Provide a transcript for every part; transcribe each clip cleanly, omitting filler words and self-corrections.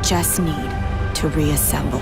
just need to reassemble.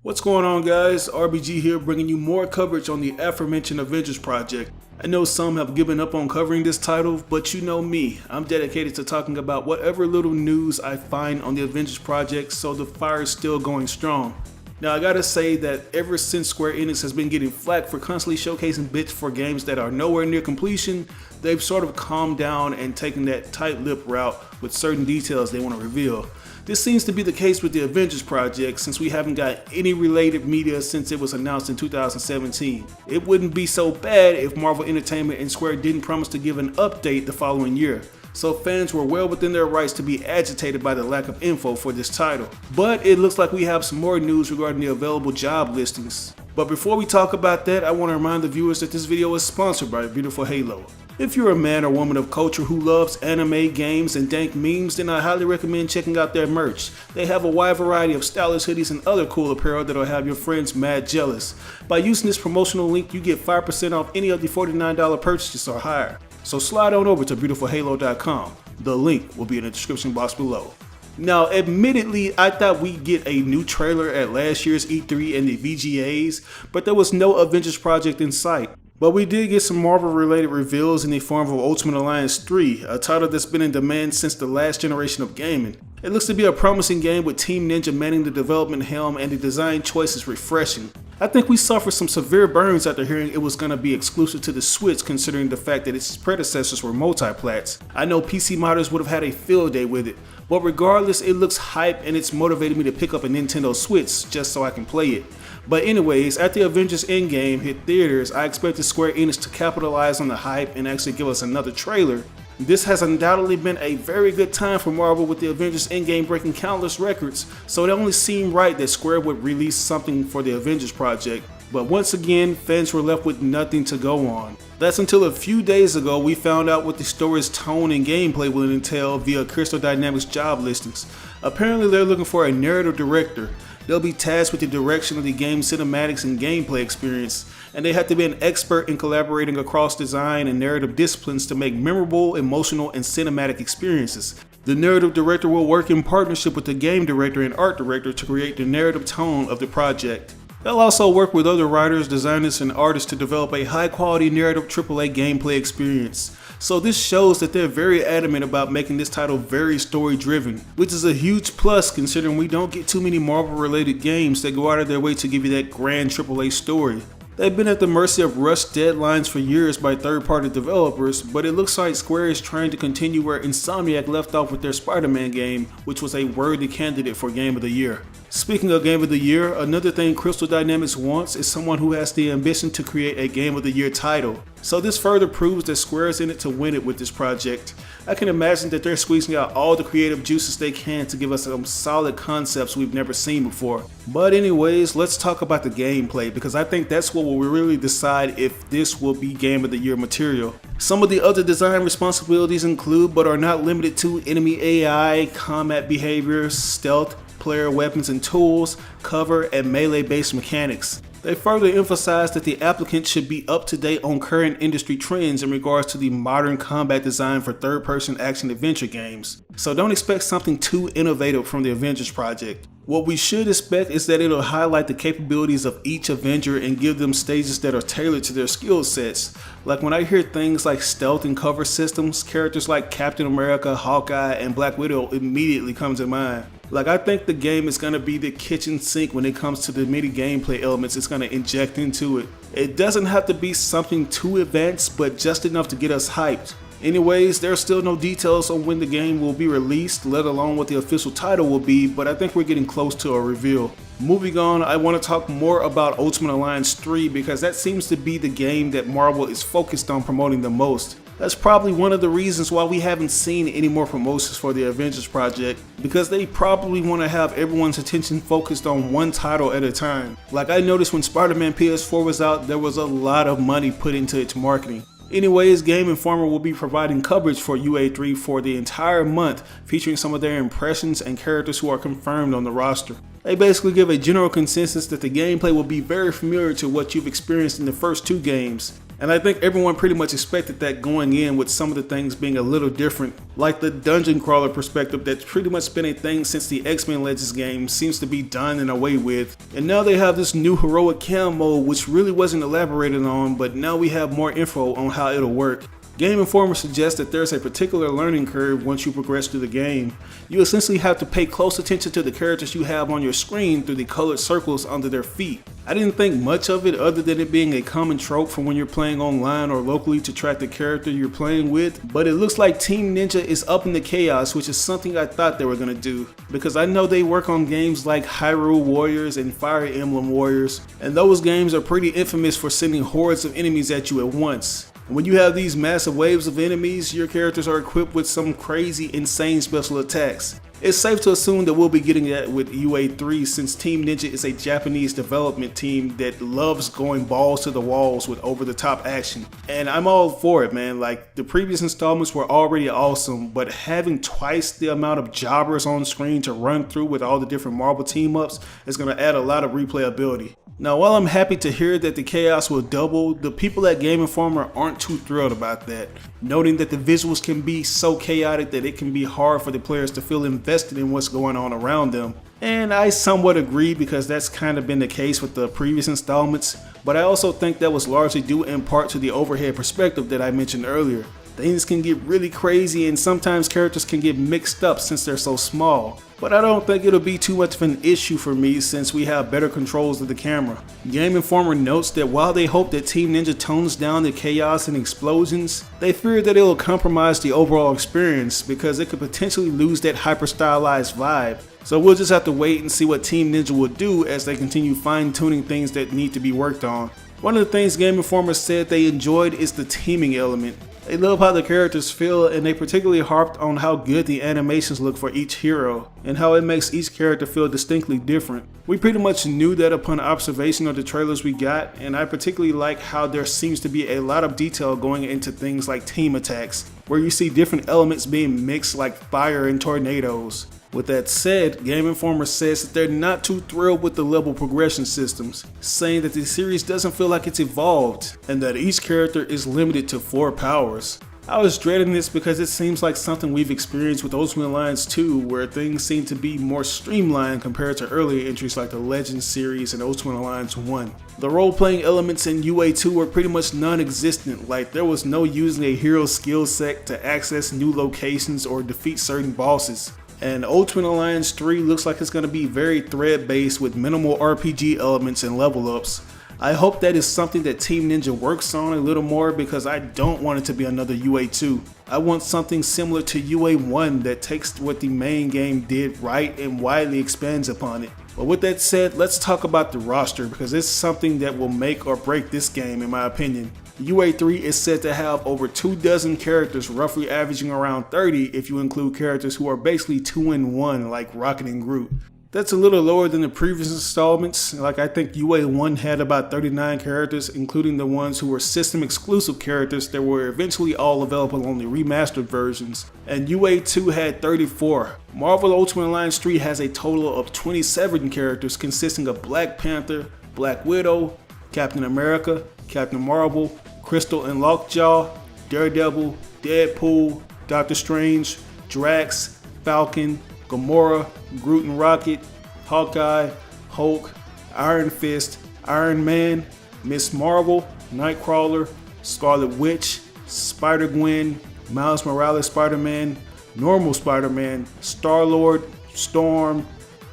What's going on, guys? RBG here, bringing you more coverage on the aforementioned Avengers project. I know some have given up on covering this title, but you know me, I'm dedicated to talking about whatever little news I find on the Avengers project, so the fire is still going strong. Now I gotta say that ever since Square Enix has been getting flack for constantly showcasing bits for games that are nowhere near completion, they've sort of calmed down and taken that tight-lipped route with certain details they want to reveal. This seems to be the case with the Avengers project, since we haven't got any related media since it was announced in 2017. It wouldn't be so bad if Marvel Entertainment and Square didn't promise to give an update the following year, so fans were well within their rights to be agitated by the lack of info for this title. But it looks like we have some more news regarding the available job listings. But before we talk about that, I want to remind the viewers that this video is sponsored by Beautiful Halo. If you're a man or woman of culture who loves anime, games, and dank memes, then I highly recommend checking out their merch. They have a wide variety of stylish hoodies and other cool apparel that'll have your friends mad jealous. By using this promotional link, you get 5% off any of the $49 purchases or higher. So slide on over to beautifulhalo.com. The link will be in the description box below. Now, admittedly, I thought we'd get a new trailer at last year's E3 and the VGAs, but there was no Avengers project in sight. But we did get some Marvel-related reveals in the form of Ultimate Alliance 3, a title that's been in demand since the last generation of gaming. It looks to be a promising game with Team Ninja manning the development helm, and the design choice is refreshing. I think we suffered some severe burns after hearing it was going to be exclusive to the Switch, considering the fact that its predecessors were multi-plats. I know PC modders would have had a field day with it, but regardless, it looks hype and it's motivated me to pick up a Nintendo Switch just so I can play it. But anyways, after Avengers Endgame hit theaters, I expected Square Enix to capitalize on the hype and actually give us another trailer. This has undoubtedly been a very good time for Marvel, with the Avengers Endgame breaking countless records, so it only seemed right that Square would release something for the Avengers project. But once again, fans were left with nothing to go on. That's until a few days ago we found out what the story's tone and gameplay will entail via Crystal Dynamics job listings. Apparently they're looking for a narrative director. They'll be tasked with the direction of the game's cinematics and gameplay experience, and they have to be an expert in collaborating across design and narrative disciplines to make memorable, emotional, and cinematic experiences. The narrative director will work in partnership with the game director and art director to create the narrative tone of the project. They'll also work with other writers, designers, and artists to develop a high-quality narrative AAA gameplay experience. So this shows that they're very adamant about making this title very story-driven, which is a huge plus considering we don't get too many Marvel-related games that go out of their way to give you that grand AAA story. They've been at the mercy of rushed deadlines for years by third-party developers, but it looks like Square is trying to continue where Insomniac left off with their Spider-Man game, which was a worthy candidate for Game of the Year. Speaking of Game of the Year, another thing Crystal Dynamics wants is someone who has the ambition to create a Game of the Year title. So this further proves that Square is in it to win it with this project. I can imagine that they're squeezing out all the creative juices they can to give us some solid concepts we've never seen before. But anyways, let's talk about the gameplay, because I think that's what will really decide if this will be Game of the Year material. Some of the other design responsibilities include, but are not limited to, enemy AI, combat behavior, stealth, player weapons and tools, cover, and melee-based mechanics. They further emphasize that the applicant should be up to date on current industry trends in regards to the modern combat design for third-person action-adventure games. So don't expect something too innovative from the Avengers project. What we should expect is that it'll highlight the capabilities of each Avenger and give them stages that are tailored to their skill sets. Like when I hear things like stealth and cover systems, characters like Captain America, Hawkeye, and Black Widow immediately come to mind. Like, I think the game is going to be the kitchen sink when it comes to the many gameplay elements it's going to inject into it. It doesn't have to be something too advanced, but just enough to get us hyped. Anyways, there are still no details on when the game will be released, let alone what the official title will be, but I think we're getting close to a reveal. Moving on, I want to talk more about Ultimate Alliance 3 because that seems to be the game that Marvel is focused on promoting the most. That's probably one of the reasons why we haven't seen any more promotions for the Avengers project, because they probably want to have everyone's attention focused on one title at a time. Like I noticed when Spider-Man PS4 was out, there was a lot of money put into its marketing. Anyways, Game Informer will be providing coverage for UA3 for the entire month, featuring some of their impressions and characters who are confirmed on the roster. They basically give a general consensus that the gameplay will be very familiar to what you've experienced in the first 2 games. And I think everyone pretty much expected that going in, with some of the things being a little different, like the dungeon crawler perspective that's pretty much been a thing since the X-Men Legends game seems to be done and away with. And now they have this new heroic cam mode, which really wasn't elaborated on, but now we have more info on how it'll work. Game Informer suggests that there's a particular learning curve once you progress through the game. You essentially have to pay close attention to the characters you have on your screen through the colored circles under their feet. I didn't think much of it other than it being a common trope for when you're playing online or locally to track the character you're playing with, but it looks like Team Ninja is upping the chaos, which is something I thought they were going to do, because I know they work on games like Hyrule Warriors and Fire Emblem Warriors, and those games are pretty infamous for sending hordes of enemies at you at once. When you have these massive waves of enemies, your characters are equipped with some crazy, insane special attacks. It's safe to assume that we'll be getting that with UA3, since Team Ninja is a Japanese development team that loves going balls to the walls with over-the-top action. And I'm all for it, man. Like, the previous installments were already awesome, but having twice the amount of jobbers on screen to run through with all the different Marvel team-ups is going to add a lot of replayability. Now, while I'm happy to hear that the chaos will double, the people at Game Informer aren't too thrilled about that, noting that the visuals can be so chaotic that it can be hard for the players to feel invested in what's going on around them. And I somewhat agree, because that's kind of been the case with the previous installments, but I also think that was largely due in part to the overhead perspective that I mentioned earlier. Things can get really crazy, and sometimes characters can get mixed up since they're so small. But I don't think it'll be too much of an issue for me, since we have better controls of the camera. Game Informer notes that while they hope that Team Ninja tones down the chaos and explosions, they fear that it'll compromise the overall experience, because it could potentially lose that hyper stylized vibe. So we'll just have to wait and see what Team Ninja will do as they continue fine-tuning things that need to be worked on. One of the things Game Informer said they enjoyed is the teaming element. They love how the characters feel, and they particularly harped on how good the animations look for each hero, and how it makes each character feel distinctly different. We pretty much knew that upon observation of the trailers we got, and I particularly like how there seems to be a lot of detail going into things like team attacks, where you see different elements being mixed like fire and tornadoes. With that said, Game Informer says that they're not too thrilled with the level progression systems, saying that the series doesn't feel like it's evolved, and that each character is limited to 4 powers. I was dreading this because it seems like something we've experienced with Ultimate Alliance 2, where things seem to be more streamlined compared to earlier entries like the Legends series and Ultimate Alliance 1. The role-playing elements in UA2 were pretty much non-existent, like there was no using a hero's skill set to access new locations or defeat certain bosses. And Ultimate Alliance 3 looks like it's going to be very thread-based with minimal RPG elements and level ups. I hope that is something that Team Ninja works on a little more, because I don't want it to be another UA2. I want something similar to UA1 that takes what the main game did right and widely expands upon it. But with that said, let's talk about the roster, because it's something that will make or break this game in my opinion. UA3 is said to have over 24 characters, roughly averaging around 30 if you include characters who are basically 2-in-1 like Rocket and Groot. That's a little lower than the previous installments. Like, I think UA1 had about 39 characters, including the ones who were system exclusive characters that were eventually all available on the remastered versions. And UA2 had 34. Marvel Ultimate Alliance 3 has a total of 27 characters, consisting of Black Panther, Black Widow, Captain America, Captain Marvel, Crystal and Lockjaw, Daredevil, Deadpool, Doctor Strange, Drax, Falcon, Gamora, Groot and Rocket, Hawkeye, Hulk, Iron Fist, Iron Man, Miss Marvel, Nightcrawler, Scarlet Witch, Spider-Gwen, Miles Morales Spider-Man, Normal Spider-Man, Star-Lord, Storm,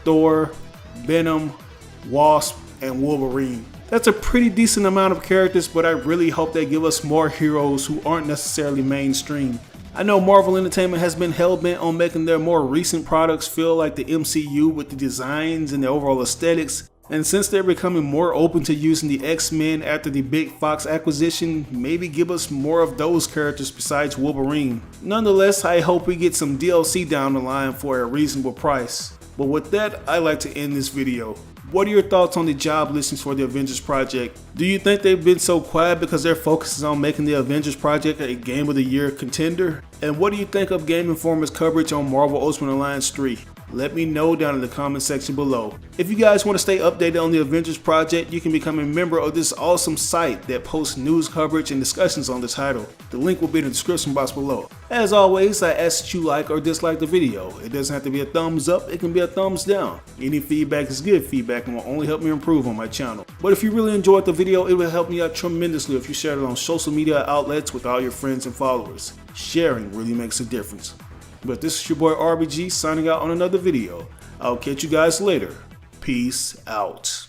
Thor, Venom, Wasp, and Wolverine. That's a pretty decent amount of characters, but I really hope they give us more heroes who aren't necessarily mainstream. I know Marvel Entertainment has been hell-bent on making their more recent products feel like the MCU with the designs and the overall aesthetics, and since they're becoming more open to using the X-Men after the Big Fox acquisition, maybe give us more of those characters besides Wolverine. Nonetheless, I hope we get some DLC down the line for a reasonable price. But with that, I'd like to end this video. What are your thoughts on the job listings for the Avengers Project? Do you think they've been so quiet because their focus is on making the Avengers Project a Game of the Year contender? And what do you think of Game Informer's coverage on Marvel Ultimate Alliance 3? Let me know down in the comment section below. If you guys want to stay updated on the Avengers project, you can become a member of this awesome site that posts news coverage and discussions on the title. The link will be in the description box below. As always, I ask that you like or dislike the video. It doesn't have to be a thumbs up, it can be a thumbs down. Any feedback is good feedback and will only help me improve on my channel. But if you really enjoyed the video, it will help me out tremendously if you share it on social media outlets with all your friends and followers. Sharing really makes a difference. But this is your boy RBG signing out on another video. I'll catch you guys later. Peace out.